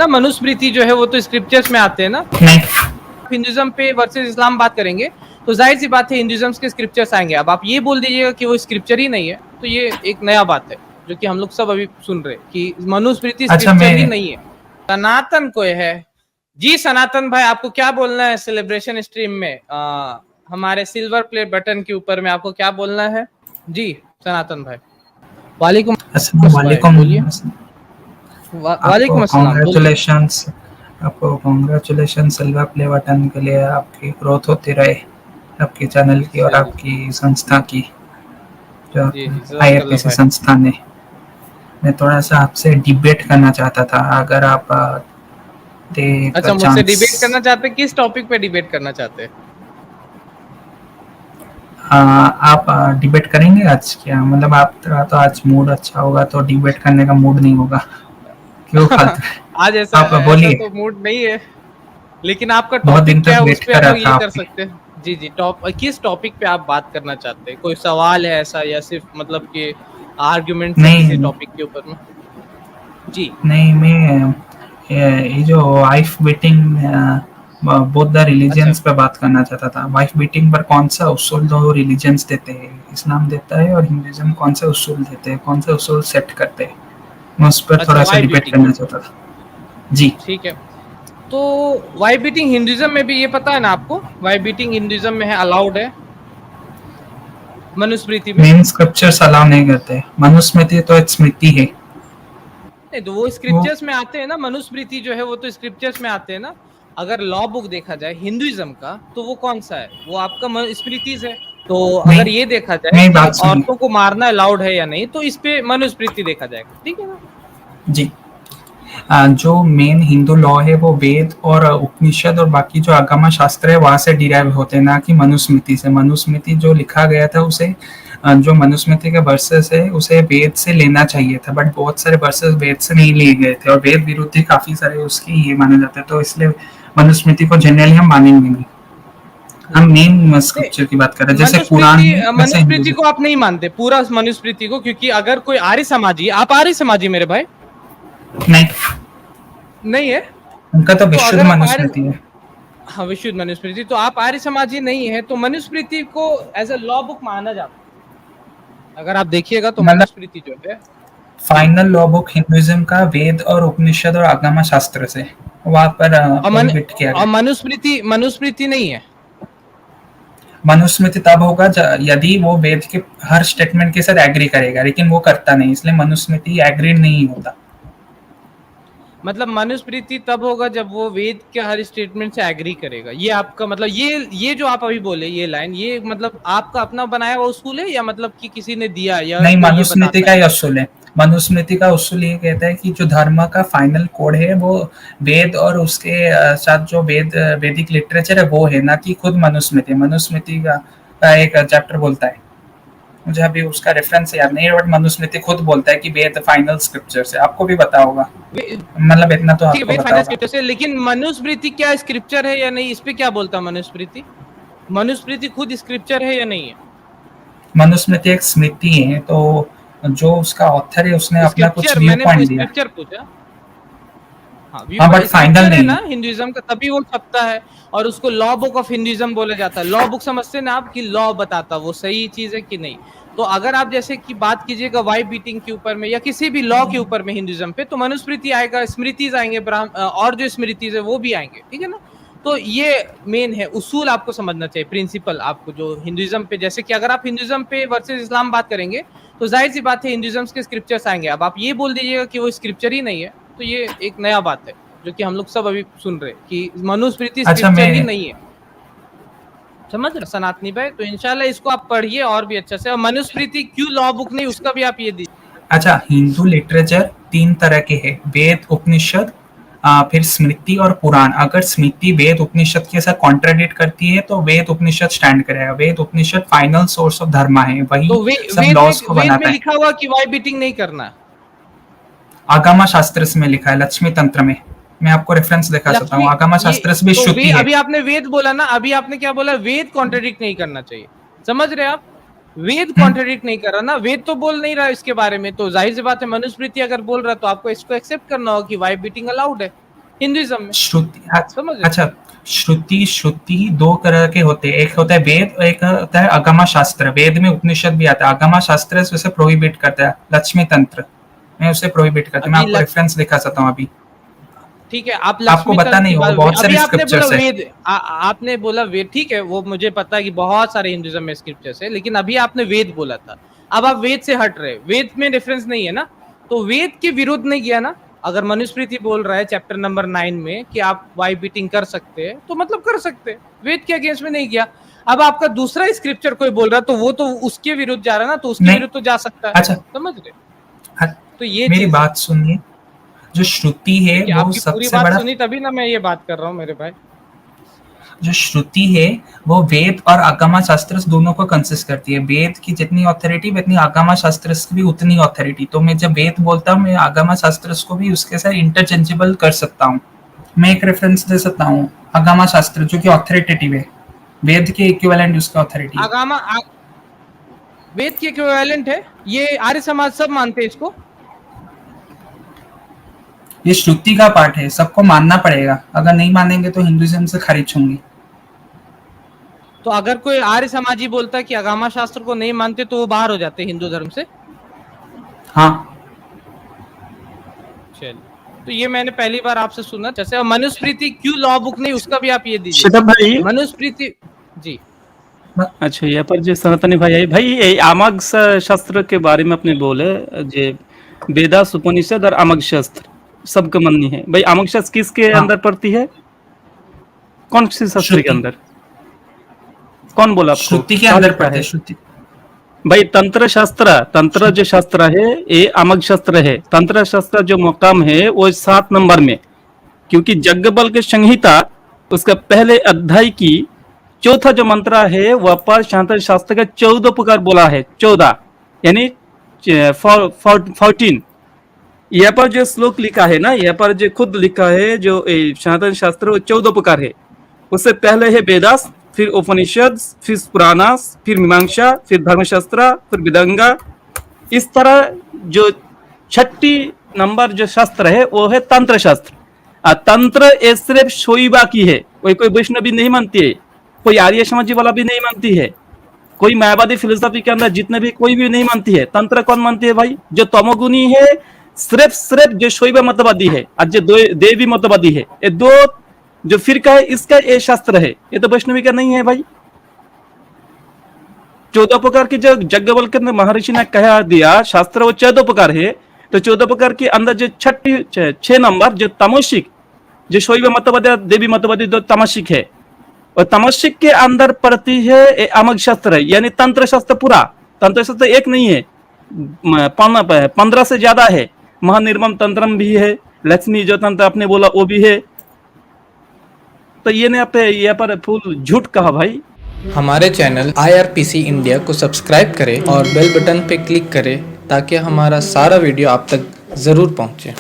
मनुस्मृति जो है वो तो स्क्रिप्चर्स में आते हैं ना। नहीं, हिंदुइज्म पे वर्सेस इस्लाम बात करेंगे तो जाहिर सी बात है हिंदुइज्म के स्क्रिप्चर्स आएंगे। अब आप ये बोल दीजिएगा कि वो स्क्रिप्चर ही नहीं है, तो ये एक नया बात है जो कि हम लोग सब अभी सुन रहे हैं कि मनुस्मृति अच्छा स्क्रिप्चर ही मैं नहीं है। सनातन कोई है जी? सनातन भाई आपको क्या बोलना है सेलिब्रेशन स्ट्रीम में? हमारे सिल्वर प्ले बटन के ऊपर में आपको क्या बोलना है जी सनातन भाई? वालेकुम अस्सलाम बोलिए। आपको वालेकुम अस्सलाम बोलिए। कॉन्ग्रेचुलेशंस, आपको कॉन्ग्रेचुलेशन सिल्वर प्ले बटन के लिए। आपकी ग्रोथ होती रहे, आपके चैनल की और चलिए आपकी संस्था की, जो जी जी जज़ाकल्लाह आईआरपीसी भाई। संस्थान है। मैं थोड़ा सा आपसे डिबेट करना चाहता था, अगर आप दे एक अच्छा मुझसे चांस। डिबेट करना चाहते हैं? किस टॉपिक पे डिबेट करना चाहते हैं? आप डिबेट करेंगे आज? क्या मतलब आपका तो आज मूड अच्छा होगा तो डिबेट करने का मूड नहीं होगा? क्यों फालतू? आज ऐसा आप ऐसा बोलिए। तो मूड नहीं है, लेकिन आपका बहुत दिन टॉपिक क्या तक है उस वेट पे कर हम रहा लोग था ये कर आपकी। सकते हैं। जी जी किस टॉपिक पे आप बात करना चाहते हैं? कोई सवाल है ऐसा या सिर्फ मतलब कि आर्गुमेंट्स है किसी नहीं टॉपिक के ऊपर में? जी नहीं, मैं ये जो वाइफ बीटिंग बोथ द अच्छा रिलीजियंस पे बात करना चाहता था। वाइफ बीटिंग पर कौन सा उसूल दो रिलीजियंस देते हैं? इस्लाम देता है और हिंदुइज्म कौन सा उसूल देते हैं, कौन सा उसूल सेट करते हैं? मैं उस पर अच्छा थोड़ा सा वाई डिबेट बीटिंग के करना ऊपर। चाहता था। जी। ठीक है, तो वाई बीटिंग हिंदुइज्म में भी ये पता है ना आपको? वाई बीटिंग हिंदुइज्म में है, अलाउड है मनुस्मृति में। मेन स्क्रिप्चर्स अलाउ नहीं करते, मनुस्मृति तो एक स्मृति है। नहीं तो वो वो स्क्रिप्चर्स में आते हैं ना, मनुस्मृति जो है वो तो स्क्रिप्चर्स में आते हैं ना। अगर लॉ बुक देखा जाए हिंदुइज्म का तो वो कौन सा है? वो आपका स्मृतिज है। तो नहीं, अगर ये देखा जाए मेरी कि बात सुनिए। औरतों को मारना अलाउड है या नहीं, तो इस पे मनुस्मृति देखा जाएगा, ठीक है ना। जी। जो मेन हिंदू लॉ है वो वेद और उपनिषद और बाकी जो आगम शास्त्र है वहां से डिराइव होते हैं, ना कि मनुस्मृति से। मनुस्मृति जो लिखा गया था उसे जो मनुस्मृति के वर्सेस है उसे वेद से लेना चाहिए था, बट बहुत सारे वर्सेस वेद से नहीं लिए गए थे और वेद विरुद्ध काफी सारे उसकी ये माने जाते हैं, तो इसलिए मनुस्मृति को जनरली हम मानेंगे नहीं। हम मेन स्क्रिप्चर की बात कर रहे हैं, जैसे कुरान मनुस्मृति है वैसे मनुस्मृति हिंदू। को आप नहीं मानते पूरा मनुस्मृति को? क्योंकि अगर कोई आर्य समाजी, आप आर्य समाजी मेरे भाई? नहीं, नहीं है? उनका तो तो विशुद्ध अगर आप आर्य, मनुस्मृति है। हाँ विशुद्ध मनुस्मृति, तो आप आर्य समाजी नहीं है तो मनुस्मृति को एज अ लॉ बुक माना जाता है। अगर आप देखिएगा तो मतलब मनुस्मृति जो है जी। फाइनल लॉ बुक हिंदुइज्म का वेद और उपनिषद और आगम शास्त्र से वहां पर और प्रोहिबिट किया गया। मनुस्मृति मनुस्मृति नहीं है। मनुस्मृति तब होगा यदि वो वेद के हर स्टेटमेंट के साथ एग्री करेगा, लेकिन वो करता नहीं, इसलिए मनुस्मृति एग्री नहीं होता। मतलब मनुस्मृति तब होगा जब वो वेद के हर स्टेटमेंट से एग्री करेगा, ये आपका मतलब? ये जो आप अभी बोले ये लाइन, ये मतलब आपका अपना बनाया हुआ उसूल है या मतलब कि किसी ने दिया या नहीं, कोई ये मनुस्मृति बताता का है? ही उसूल है। मनुस्मृति का उसूल ये कहता है कि जो धर्म का फाइनल कोड है वो वेद और उसके साथ जो वैदिक लिटरेचर है वो है, ना कि खुद मनुस्मृति। मनुस्मृति का एक चैप्टर बोलता है, मुझे अभी उसका रेफरेंस याद नहीं है, बट मनुस्मृति खुद बोलता है कि वेद फाइनल स्क्रिप्चर है। आपको भी पता होगा, मतलब इतना तो ठीक है, आपको वेद पता फाइनल होगा। स्क्रिप्चर से, लेकिन मनुस्मृति क्या स्क्रिप्चर है या नहीं, इस पे क्या बोलता है मनुस्मृति? मनुस्मृति खुद स्क्रिप्चर है या नहीं है? मनुस्मृति एक स्मृति है, तो जो उसका ऑथर है उसने अपना कुछ स्क्रिप्चर, व्यू मैंने पॉइंट दिया। स्क्रिप्चर पूछा। हाँ व्यू हाँ, बट पॉइंट फाइनल स्क्रिप्चर है नहीं ना है। हिंदुइज्म का, तभी वो छपता है और उसको लॉ बुक ऑफ हिंदुइज्म बोला जाता है। लॉ बुक समझते ना आप, कि लॉ बताता वो सही चीज है कि नहीं। तो अगर आप जैसे कि बात कीजिएगा वाई बीटिंग के ऊपर में या किसी भी लॉ के ऊपर में हिंदुइज्म पे, तो मनुस्मृति आएगा, स्मृतिज आएंगे, और जो स्मृतिज है वो भी आएंगे, ठीक है ना। तो ये मेन है उसूल, आपको समझना चाहिए प्रिंसिपल आपको जो हिंदुइज्म पे। जैसे कि अगर आप हिंदुइज्म पे वर्सेस इस्लाम बात करेंगे तो जाहिर सी बात है हिंदुइज्म के स्क्रिप्चर्स आएंगे। अब आप ये बोल दीजिएगा कि वो स्क्रिप्चर ही नहीं है, तो ये एक नया बात है जो कि हम लोग सब अभी सुन रहे हैं कि मनुस्मृति अच्छा स्क्रिप्चर ही मैं नहीं है। समझ रहे सनातनी भाई? तो इंशाल्लाह इसको आप पढ़िए और भी अच्छे से। और मनुस्मृति क्यों लॉ बुक नहीं, उसका भी आप ये दीजिए। अच्छा, हिंदू लिटरेचर तीन तरह के हैं, वेद, उपनिषद, फिर स्मृति और पुराण। अगर स्मृति वेद उपनिषद के साथ कॉन्ट्राडिक्ट करती है तो वेद उपनिषद स्टैंड करेगा। वेद उपनिषद फाइनल सोर्स ऑफ धर्म है, वही तो सब लॉज को वेद में बनाता है। लिखा हुआ कि वाई बीटिंग नहीं करना। आगमा शास्त्र में लिखा है, लक्ष्मी तंत्र में। मैं आपको रेफरेंस दिखा सकता लक्ष्मी, हूँ, आगमा ये शास्त्र भी तो वे श्रुति है। अभी आपने वेद बोला ना, अभी आपने क्या बोला? वेद कॉन्ट्रडिक्ट नहीं करना चाहिए। समझ रहे आप? वेद हम्म, कॉन्ट्रडिक्ट नहीं कर रहा ना, वेद तो बोल नहीं रहा इसके बारे में। तो जाहिर सी बात है मनुस्मृति अगर बोल रहा है तो आपको इसको एक्सेप्ट करना होगा कि वाई बीटिंग अलाउड है। हिंदुइज्म में, श्रुति, समझ रहे? अच्छा, श्रुति दो तरह के होते हैं, एक होता है वेद और एक होता है आगमा शास्त्र। वेद में उपनिषद भी आता है, आगमा शास्त्र से उसे प्रोहिबिट करता है, लक्ष्मी तंत्र में उसे प्रोहिबिट करता है। मैं अभी आपको रेफरेंस दिखा सकता हूँ अभी, ठीक है, आप आपको लक्ष्मी पता तंत्र नहीं की होगा, बात, बहुत अभी सारे आपने बोला स्क्रिप्चर्स है। वेद, आपने बोला वेद, ठीक है, वो मुझे पता है कि बहुत सारे हिंदुइज्म में स्क्रिप्चर्स है, लेकिन अभी आपने वेद बोला था, अब आप वेद से हट रहे, वेद में रेफरेंस नहीं है ना, तो वेद के विरुद्ध नहीं किया ना। अगर मनुस्मृति बोल रहा है चैप्टर नंबर 9 में कि आप वाइफ बीटिंग कर सकते हैं, तो मतलब कर सकते हैं, वेद के अगेंस्ट में नहीं किया। अब आपका दूसरा स्क्रिप्चर कोई बोल रहा है, तो वो तो उसके विरुद्ध जा रहा है ना, तो उसके नहीं, विरुद्ध तो जा सकता है, अच्छा, समझ रहे? हाँ, तो ये मेरी चीज है। बात सुनिए, जो श्रुति है ठीक है, वो आपकी पूरी सबसे बात बड़ा, सुनी तभी ना मैं ये बात कर रहा हूँ मेरे भाई। जो श्रुति है वो वेद और आगमा शास्त्र दोनों को कंसिस्ट करती है। वेद की जितनी ऑथोरिटी उतनी आगमा शास्त्र की भी उतनी ऑथोरिटी। तो मैं जब वेद बोलता हूँ, मैं आगमा शास्त्र को भी उसके साथ इंटरचेंजेबल कर सकता हूँ। मैं एक रेफरेंस दे सकता हूँ, आगमा शास्त्र जो कि ऑथोरिटेटिव है, वेद के इक्विवेलेंट उसका ऑथोरिटी है। आगामा वेद के इक्विवेलेंट है, ये आर्य समाज सब मानते हैं इसको। ये श्रुति का पार्ट है, सबको मानना पड़ेगा, अगर नहीं मानेंगे तो हिंदुइज्म से खारिज होंगे। तो अगर कोई आर्य समाजी बोलता है कि आगामा शास्त्र को नहीं मानते, तो वो बाहर हो जाते हैं हिंदू धर्म से। हाँ, चलिए, तो ये मैंने पहली बार आपसे सुना। जैसे मनुस्मृति क्यों लॉ बुक नहीं, उसका भी आप ये दीजिए। श्वेता भाई, मनुस्मृति जी, अच्छा यहाँ पर जो सनातनी भाई है भाई, ये आमग शास्त्र के बारे में अपने बोले, जे वेदास उपनिषद और आमग शास्त्र सबका माननी है भाई। आमग शास्त्र किसके हाँ, अंदर पड़ती है, कौन सी शास्त्र के श्रुति, अंदर, कौन बोला आपको, श्रुति के कहाँ अंदर लिखा पड़ते है हैं श्रुति। भाई? तंत्र शास्त्र, तंत्र जो शास्त्र है ये आमग शास्त्र है। तंत्र शास्त्र जो मकाम है वो 7 नंबर में, क्योंकि यज्ञबल के संहिता उसका पहले अध्याय की चौथा जो मंत्र है वह पर शांति शास्त्र का 14 प्रकार बोला है, 14 यानी 14। यहाँ पर जो श्लोक लिखा है ना, यहाँ पर जो खुद लिखा है जो शांति शास्त्र वो 14 प्रकार है। उससे पहले है वेदास, फिर उपनिषद, फिर पुराणास, फिर मीमांसा, फिर धर्मशास्त्र, फिर वेदांगा। इस तरह जो 6ठी नंबर जो शास्त्र है वो है तंत्र शास्त्र। तंत्र ये सिर्फ शोइबा की है, कोई वैष्णवी नहीं मानती है, कोई आर्य समाजी वाला भी नहीं मानती है, कोई मायावादी फिलोसफी के अंदर जितने भी कोई भी नहीं मानती है। तंत्र कौन मानती है भाई? जो तमोगुनी है, सिर्फ जो शोइबा मतवादी है और जो देवी मतवादी है, ये दो जो फिरका है इसका ये शास्त्र है, ये तो वैष्णवी का नहीं है भाई। 14 प्रकार की जो यज्ञवल्क्य महर्षि ने कह दिया शास्त्र वो 14 प्रकार है, तो 14 प्रकार के अंदर जो 6 नंबर जो तमोशिक, जो शोइबा मतवादी देवी मतवादी दो तमसिक है, और तमसिक के अंदर पड़ती है आमग शास्त्र है, यानी तंत्र शास्त्र पूरा। तंत्र शास्त्र एक नहीं है, 15 से ज्यादा है। महानिर्मम तंत्रम भी है, लक्ष्मी जो तंत्र आपने बोला वो भी है। तो ये ने आप यहाँ पर फुल झूठ कहा भाई। हमारे चैनल IRPC इंडिया को सब्सक्राइब करें और बेल बटन पर क्लिक करें ताकि हमारा सारा वीडियो आप तक ज़रूर पहुंचे।